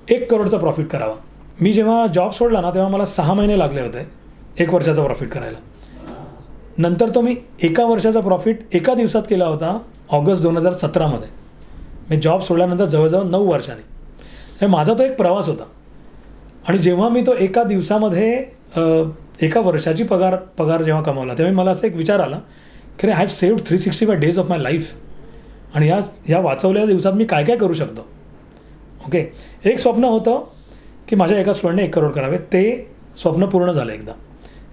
1 करोडचा प्रॉफिट करावा. मी जेव्हा जॉब सोडला ना तेव्हा मला 6 महिने लागले होते 1 वर्षाचा प्रॉफिट करायला. नंतर तो मी 1 वर्षाचा प्रॉफिट एका दिवसात केला होता ऑगस्ट 2017मध्ये. मी जॉब सोडल्यानंतर जवळजवळ 9 वर्षांनी. हे माझा तो एक प्रवास होता. आणि जेव्हा मी तो एका दिवसामध्ये 1 वर्षाची पगार जेव्हा कमावला तेव्हा मला असं एक विचार आला की I have saved 365 days of my life आणि ह्या वाचवलेल्या दिवसात मी काय काय करू शकतो. ओके, एक स्वप्न होतं की माझ्या एका स्टुडंटने 1 करोड करावे. ते स्वप्न पूर्ण झालं एकदा.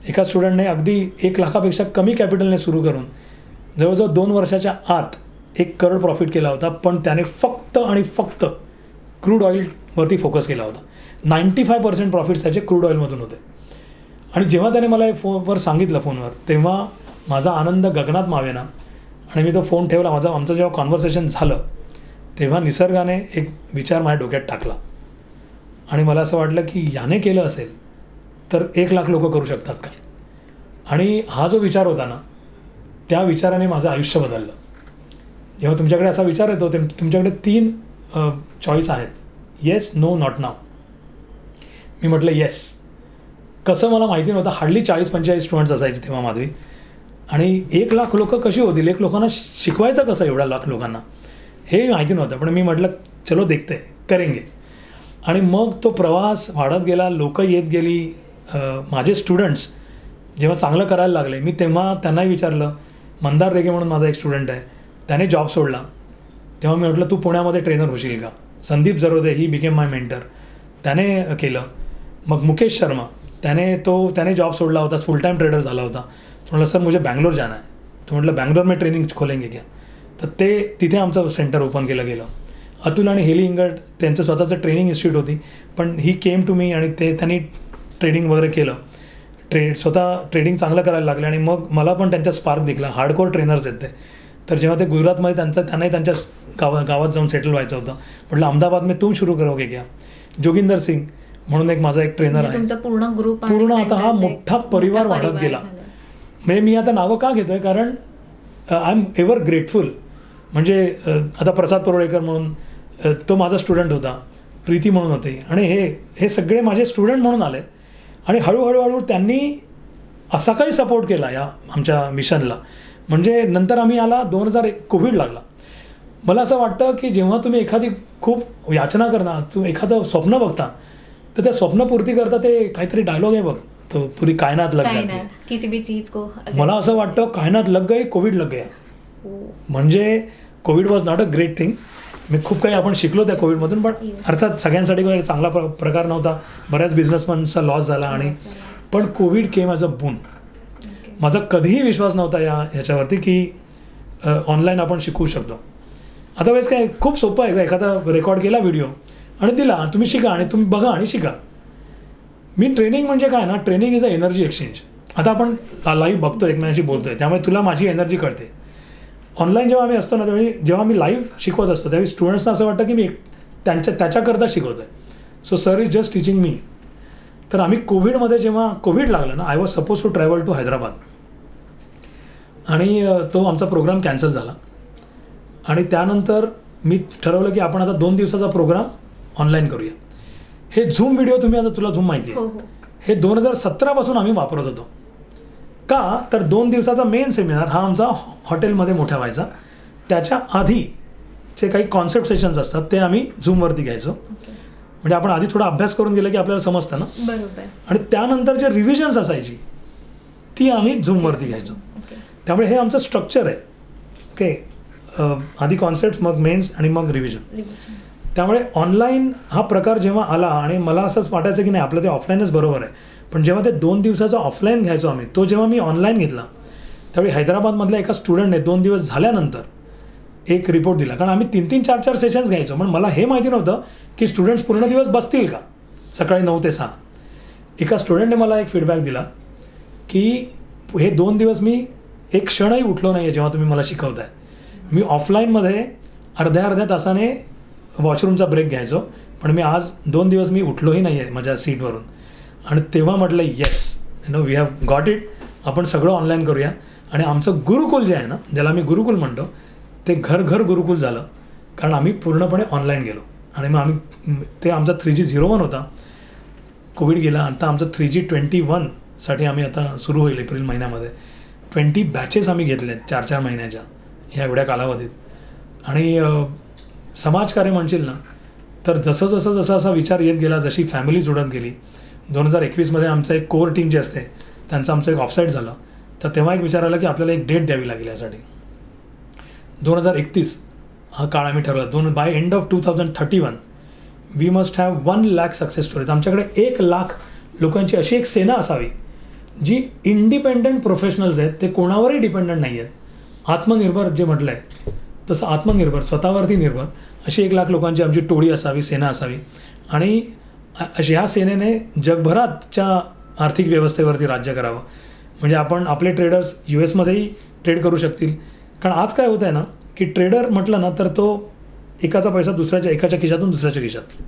एका स्टुडंटने अगदी 1 लाखापेक्षा कमी कॅपिटलने सुरू करून जवळजवळ 2 वर्षाच्या आत 1 करोड प्रॉफिट केला होता. पण त्याने फक्त आणि फक्त क्रूड ऑइलवरती फोकस केला होता. 95% प्रॉफिट्स त्याचे क्रूड ऑइलमधून होते. आणि जेव्हा त्याने मला फोनवर सांगितलं तेव्हा माझा आनंद गगनात मावेना आणि मी तो फोन ठेवला. आमचं जेव्हा कॉन्व्हर्सेशन झालं तेव्हा निसर्गाने एक विचार माझ्या डोक्यात टाकला आणि मला असं वाटलं की याने केलं असेल तर 1 लाख लोक करू शकतात का. आणि हा जो विचार होता ना त्या विचाराने माझं आयुष्य बदललं. जेव्हा तुमच्याकडे असा विचार येतो तुमच्याकडे 3 चॉईस आहेत, येस, नो, नॉट नाव. मी म्हटलं येस. कसं मला माहिती नव्हतं. हार्डली 40-45 स्टुडंट्स असायचे तेव्हा माधवी. आणि 1,00,000 लोकं कशी होतील, 1 लोकांना शिकवायचं कसं एवढ्या लाख लोकांना हे माहिती नव्हतं. पण मी म्हटलं चलो देखते करेंगे. आणि मग तो प्रवास वाढत गेला, लोकं येत गेली. माझे स्टुडंट्स जेव्हा चांगलं करायला लागले, मी तेव्हा त्यांनाही विचारलं. मंदार रेगे म्हणून माझा एक स्टुडंट आहे, त्याने जॉब सोडला. तेव्हा मी म्हटलं तू पुण्यामध्ये ट्रेनर होशील का. Sandeep Jarode he became my mentor, त्याने केलं. मग मुकेश शर्मा त्याने जॉब सोडला होता, फुल टाइम ट्रेडर झाला होता. तो म्हटलं सर मुझे बैंगलोर जाना है. तो म्हटलं बैंगलोर में ट्रेनिंग खोलेंगे क्या. तर तिथे आमचं सेंटर ओपन केलं गेलं. अतुल आणि हेली इंगट त्यांचं स्वतःचं ट्रेनिंग इन्स्टिट्यूट होती, पण ही केम टू मी आणि त्यांनी ट्रेडिंग वगैरे केलं. स्वतः ट्रेडिंग चांगलं करायला लागले. आणि मग मला पण त्यांचा स्पार्क दिसला. हार्डकोर ट्रेनर्स आहेत ते. तर जेव्हा ते गुजरातमध्ये त्यांनाही त्यांच्या गावात जाऊन सेटल व्हायचं होतं, म्हटलं अहमदाबाद में तुम शुरू करोगे क्या. जोगिंदर सिंग म्हणून एक माझा एक ट्रेनर आहे. पूर्ण ग्रुप, पूर्ण आता हा मोठा परिवार वाढत गेला. म्हणजे मी आता नावं का घेतोय, कारण आय एम एव्हर ग्रेटफुल. म्हणजे आता प्रसाद परोळेकर म्हणून तो माझा स्टुडंट होता, प्रीती म्हणून होते, आणि हे सगळे माझे स्टुडंट म्हणून आले. आणि हळूहळू त्यांनी असा काही सपोर्ट केला या आमच्या मिशनला. म्हणजे नंतर आम्ही आला 2000 कोविड लागला. मला असं वाटतं की जेव्हा तुम्ही एखादी खूप याचना करणार, तुम्ही एखादं स्वप्न बघता, तर त्या स्वप्नपूर्ती करता ते काहीतरी डायलॉग आहे बघ, तो पुरी कायनात लग गई, किसी भी चीज को. मला असं वाटतं कायनात लग गई, कोविड लग गया. म्हणजे Covid was not a great thing. मी खूप काही आपण शिकलो त्या कोविडमधून, पण अर्थात सगळ्यांसाठी काही चांगला प्रकार नव्हता. बऱ्याच बिझनेसमॅनचा लॉस झाला. आणि पण कोविड केम ॲज अ बून. माझा कधीही विश्वास नव्हता ह्याच्यावरती की ऑनलाईन आपण शिकवू शकतो. अदरवाईज काय खूप सोपं आहे का, एखादा रेकॉर्ड केला व्हिडिओ आणि दिला, तुम्ही शिका आणि तुम्ही बघा आणि शिका. मी ट्रेनिंग म्हणजे काय ना, training is a energy exchange. आता आपण लाईव्ह बघतो, एकमेकांशी बोलतोय, त्यामुळे तुला माझी एनर्जी कळते. ऑनलाईन जेव्हा आम्ही असतो ना, त्यावेळी जेव्हा मी लाईव्ह शिकवत असतो त्यावेळी स्टुडंट्सना असं वाटतं की मी त्याच्याकरता शिकवतो आहे. So sir is just teaching me. तर आम्ही कोविडमध्ये जेव्हा कोविड लागलं ना, I was suppose to travel to Hyderabad. आणि तो आमचा प्रोग्राम कॅन्सल झाला. आणि त्यानंतर मी ठरवलं की आपण आता 2 दिवसाचा प्रोग्राम ऑनलाईन करूया. हे झूम व्हिडिओ तुम्ही आता तुला झूम माहिती आहे, हे 2017 पासून आम्ही वापरत होतो. का तर 2 दिवसाचा मेन सेमिनार हा आमचा हॉटेलमध्ये मोठा व्हायचा. त्याच्या आधीचे काही कॉन्सेप्ट सेशन्स असतात ते आम्ही झूमवरती घ्यायचो. म्हणजे आपण आधी थोडा अभ्यास करून गेलं की आपल्याला समजतं ना. बरोबर. आणि त्यानंतर जे रिव्हिजन्स असायची ती आम्ही झूमवरती घ्यायचो. त्यामुळे हे आमचं स्ट्रक्चर आहे. ओके, आधी कॉन्सेप्ट, मग मेन्स आणि मग रिव्हिजन. त्यामुळे ऑनलाईन हा प्रकार जेव्हा आला आणि मला असंच वाटायचं की नाही आपलं ते ऑफलाईनच बरोबर आहे. पण जेव्हा ते 2 दिवसाचा ऑफलाईन घ्यायचो आम्ही, तो जेव्हा मी ऑनलाईन घेतला त्यावेळी हैदराबादमधल्या एका स्टुडंटने 2 दिवस झाल्यानंतर एक रिपोर्ट दिला. कारण आम्ही 3-3, 4-4 सेशन्स घ्यायचो, पण मला हे माहिती नव्हतं की स्टुडंट्स पूर्ण दिवस बसतील का, सकाळी 9 ते 6. एका स्टुडंटने मला एक फीडबॅक दिला की हे 2 दिवस मी एक क्षणही उठलो नाही आहे जेव्हा तुम्ही मला शिकवताय. मी ऑफलाईनमध्ये अर्ध्या तासाने वॉशरूमचा ब्रेक घ्यायचो, पण मी आज 2 दिवस मी उठलोही नाही आहे माझ्या सीटवरून. आणि तेव्हा म्हटलं yes, we have got it, आपण सगळं ऑनलाईन करूया. आणि आमचं गुरुकुल जे आहे ना, ज्याला आम्ही गुरुकुल म्हणतो, ते घर गुरुकुल झालं, कारण आम्ही पूर्णपणे ऑनलाईन गेलो. आणि मग आम्ही ते आमचा 3G01 होता, कोविड गेला. आता आमचं 3G21साठी आम्ही आता सुरू होईल एप्रिल महिन्यामध्ये. 20 बॅचेस आम्ही घेतल्या 4-4 महिन्याच्या ह्या एवढ्या कालावधीत. आणि समाजकार्य म्हणशील ना, तर जसं असा विचार येत गेला, जशी फॅमिली जुळत गेली. 2021मध्ये आमचं एक कोर टीम जे असते त्यांचं आमचं एक ऑफसाईट झालं. तर तेव्हा एक विचार आला की आपल्याला एक डेट द्यावी लागेल यासाठी. 2031 हा काळ आम्ही ठरवला. By end of 2031 we must have 1 lakh success stories. आमच्याकडे 1 लाख लोकांची अशी एक सेना असावी जी इंडिपेंडंट प्रोफेशनल्स आहेत, ते कोणावरही डिपेंडंट नाही आहेत. आत्मनिर्भर जे म्हटलं आहे तसं आत्मनिर्भर, स्वतःवरती निर्भर अशी 1 लाख लोकांची आमची टोळी असावी, सेना असावी. आणि ह्या सेनेने जगभरातच्या आर्थिक व्यवस्थेवरती राज्य करावं. म्हणजे आपण आपले ट्रेडर्स US मध्येही ट्रेड करू शकतील. कारण आज काय होतं आहे ना की ट्रेडर म्हटलं ना तर तो एकाचा पैसा एकाच्या खिशातून दुसऱ्याच्या खिशात.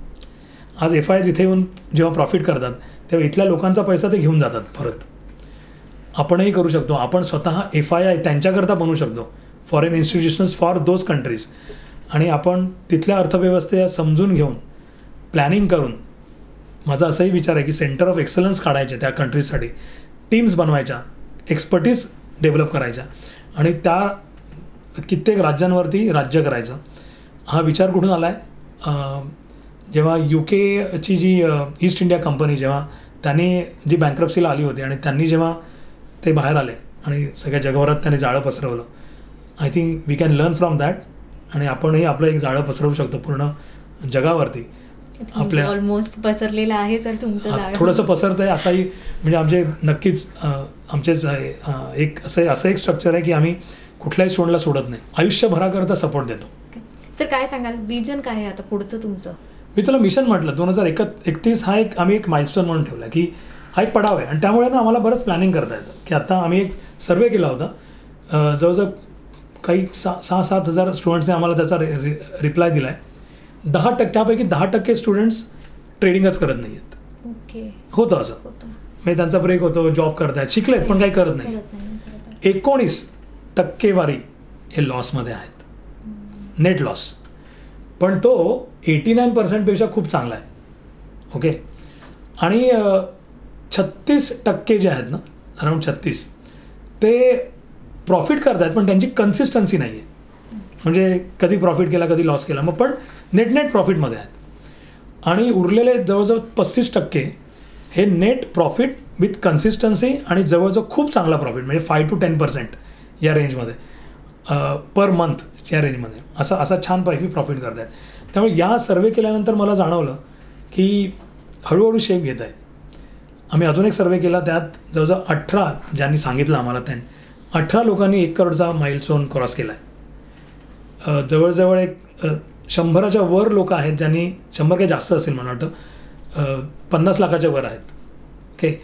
आज FIs इथे येऊन जेव्हा प्रॉफिट करतात तेव्हा इथल्या लोकांचा पैसा ते घेऊन जातात परत. आपणही करू शकतो. आपण स्वतः FI त्यांच्याकरता बनवू शकतो, foreign institutions for those countries. आणि आपण तिथल्या अर्थव्यवस्थेला समजून घेऊन, प्लॅनिंग करून माझा असाही विचार आहे की सेंटर ऑफ एक्सलन्स काढायचे त्या कंट्रीजसाठी, टीम्स बनवायच्या, एक्सपर्टीज डेव्हलप करायच्या आणि त्या कित्येक राज्यांवरती राज्य करायचं. हा विचार कुठून आला आहे? जेव्हा UK जी ईस्ट इंडिया कंपनी जेव्हा त्यांनी जी बँक्रप्सीला आली होती आणि त्यांनी जेव्हा ते बाहेर आले आणि सगळ्या जगभरात त्यांनी जाळं पसरवलं, I think we can learn from that आणि आपणही आपलं एक जाळं पसरवू शकतो पूर्ण जगावरती. आपल्या ऑलमोस्ट पसरलेलं आहे सर तुमचं जाळं. थोडंसं पसरतं आहे आताही, म्हणजे आमचे नक्कीच आमचेच एक असं एक स्ट्रक्चर आहे की आम्ही कुठल्याही स्टुडंटला सोडत नाही, आयुष्यभराकरता सपोर्ट देतो. सर काय सांगाल, विजन काय आहे आता पुढचं तुमचं? मी तुला मिशन म्हटलं 2031 हा एक आम्ही एक माइलस्टोन म्हणून ठेवला की हा एक पडाव आहे आणि त्यामुळे ना आम्हाला बरंच प्लॅनिंग करता येतं. की आता आम्ही एक सर्वे केला होता, जवळजवळ काही 6-7 हजार स्टुडंट्सने आम्हाला त्याचा रिप्लाय दिला आहे. 10% त्यापैकी 10% स्टुडंट्स ट्रेडिंगच करत नाही आहेत. ओके, होतं असं, म्हणजे त्यांचा ब्रेक होतो, जॉब करतायत, शिकलेत पण काही करत नाही. 19% हे लॉसमध्ये आहेत, नेट लॉस. पण तो 89% खूप चांगला आहे. ओके, आणि 36% जे आहेत ना, अराउंड 36, ते प्रॉफिट करत आहेत पण त्यांची कन्सिस्टन्सी नाही आहे. म्हणजे कधी प्रॉफिट केला कधी लॉस केला, मग पण नेट प्रॉफिटमध्ये आहेत. आणि उरलेले जवळजवळ 35% हे नेट प्रॉफिट विथ कन्सिस्टन्सी आणि जवळजवळ खूप चांगला प्रॉफिट, म्हणजे 5 to 10% या रेंजमध्ये पर मंथ या रेंजमध्ये असा छानपैकी प्रॉफिट करत आहेत. त्यामुळे या सर्वे केल्यानंतर मला जाणवलं की हळूहळू शेप घेत आहे. आम्ही अजून एक सर्वे केला, त्यात जवळजवळ 18 ज्यांनी सांगितलं आम्हाला, त्यांनी 18 लोकांनी 1 करोडचा माइलस्टोन क्रॉस केला आहे. जवळजवळ एक 100च्या वर लोक आहेत ज्यांनी, 100 काही जास्त असेल मला वाटतं, 50 लाखाच्या वर आहेत. ओके,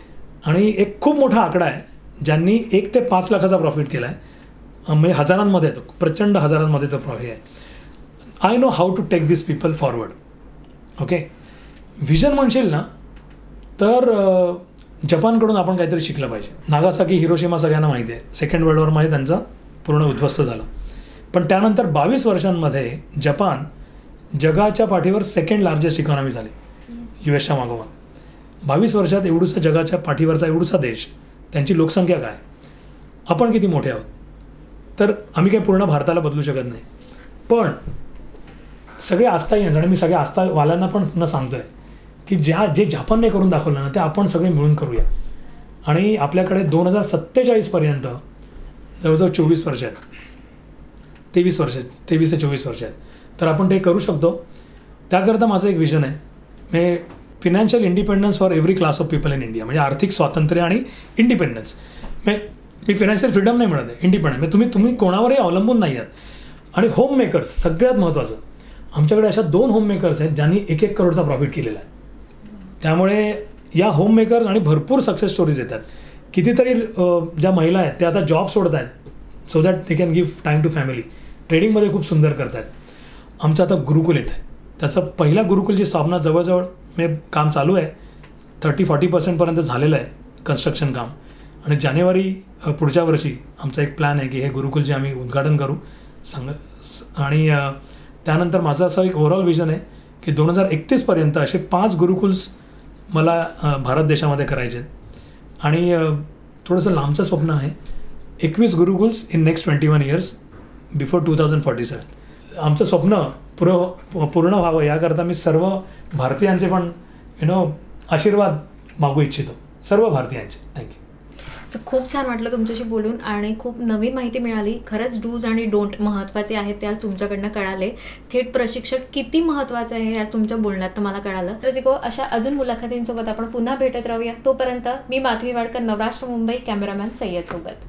आणि एक खूप मोठा आकडा आहे ज्यांनी 1 ते 5 लाखाचा प्रॉफिट केला आहे. म्हणजे हजारांमध्ये येतो, प्रचंड हजारांमध्ये तो प्रॉफिट आहे. I know how to take this people forward. Okay, vision म्हणशील ना तर जपानकडून आपण काहीतरी शिकलं पाहिजे. नागासाकी, हिरोशिमा सगळ्यांना माहिती आहे, सेकंड वर्ल्ड वॉरमध्ये त्यांचा पूर्ण उद्ध्वस्त झालं. पण त्यानंतर 22 वर्षांमध्ये जपान जगाच्या पाठीवर सेकंड लार्जेस्ट इकॉनॉमी झाली US मागोमाग. 22 वर्षात एवढूसा जगाच्या पाठीवरचा एवढूसा देश, त्यांची लोकसंख्या काय, आपण किती मोठे आहोत. तर आम्ही काही पूर्ण भारताला बदलू शकत नाही, पण सगळे आस्थाही आहेत. आणि मी सगळ्या आस्थावाल्यांना पण पुन्हा सांगतो आहे की जे जापानने करून दाखवलं ना ते आपण सगळे मिळून करूया. आणि आपल्याकडे 2047पर्यंत जवळजवळ 24 वर्ष आहेत, 23 ते 24 वर्ष आहेत, तर आपण ते करू शकतो. त्याकरता माझं एक विजन आहे, म्हणजे financial independence for every class of people in India. म्हणजे आर्थिक स्वातंत्र्य आणि इंडिपेंडन्स. मी फिनान्शियल फ्रीडम नाही म्हणत आहे, इंडिपेंडन्स. म्हणजे तुम्ही कोणावरही अवलंबून नाही आहात. आणि होम मेकर्स सगळ्यात महत्त्वाचं, आमच्याकडे अशा 2 होम मेकर्स आहेत ज्यांनी 1 करोडचा प्रॉफिट केलेला आहे. त्यामुळे या होम मेकर्स आणि भरपूर सक्सेस स्टोरीज येतात. कितीतरी ज्या महिला आहेत त्या आता जॉब सोडत आहेत so that they can give time to family. ट्रेडिंगमध्ये खूप सुंदर करत आहेत. आमचं आता गुरुकुल येत आहे, त्याचं पहिला गुरुकुलची स्थापना जवळजवळ म्हणजे काम चालू आहे, 30-40% झालेलं आहे कन्स्ट्रक्शन काम. आणि जानेवारी पुढच्या वर्षी आमचा एक प्लॅन आहे की हे गुरुकुलचे आम्ही उद्घाटन करू आणि त्यानंतर माझं असं एक ओव्हरऑल विजन आहे की 2031पर्यंत असे 5 गुरुकुल्स मला भारत देशामध्ये करायचे आहेत. आणि थोडंसं लांबचं स्वप्न आहे, 21 gurukuls in next 21 years before 2047. आमचं स्वप्न पूर्ण व्हावं याकरता मी सर्व भारतीयांचे पण आशीर्वाद मागू इच्छितो, सर्व भारतीयांचे. थँक्यू. खूप छान वाटलं तुमच्याशी बोलून आणि खूप नवीन माहिती मिळाली. खरंच डूज आणि डोंट महत्त्वाचे आहेत ते आज तुमच्याकडनं कळाले. थेट प्रशिक्षक किती महत्त्वाचं आहे हे आज तुमच्या बोलण्यात मला कळालं. रसिको, अशा अजून मुलाखतींसोबत आपण पुन्हा भेटत राहूया. तोपर्यंत मी माधवी वाडकर, नवराष्ट्र मुंबई, कॅमेरामॅन सय्यद सोबत.